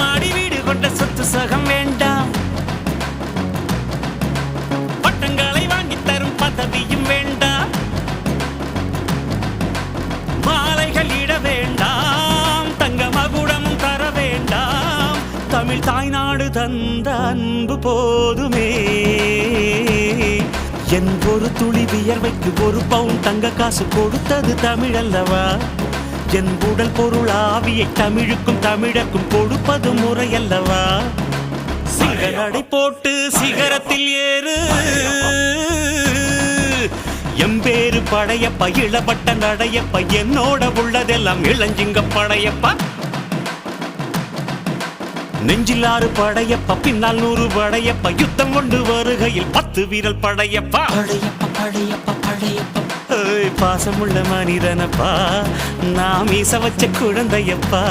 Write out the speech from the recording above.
மாடி வீடு கொண்ட சொத்து சகம் வேண்டாம், பட்டங்களை வாங்கி தரும் பதவியும் வேண்டாம், மாலைகள் இட வேண்டாம், தங்க மகுடமும் தர வேண்டாம், தமிழ் தாய்நாடு தந்த அன்பு போதுமே. என் ஒரு துளி வியர்வைக்கு ஒரு பவுன் தங்க காசு கொடுத்தது தமிழ் அல்லவா? என் உடல் பொருள் ஆவியை தமிழுக்கும் தமிழக்கும் கொடுப்பது முறையல்லவா? சிங்க நடை போட்டு சிகரத்தில் ஏறு, எம்பேரு படையப்பா, இளவட்ட நடையப்பா, என்னோட உள்ளதெல்லாம் இளஞ்சிங்க படையப்பா. நெஞ்சிலாறு படையப்பா, பின்னால் 100 படையப்பா, யுத்தம் கொண்டு வருகையில் 10 வீரல் படையப்பா. படையப்பா படையப்பா படையப்பா, பாசமுள்ள மனிதனப்பா, நாம் மீச வச்ச குழந்தையப்பா.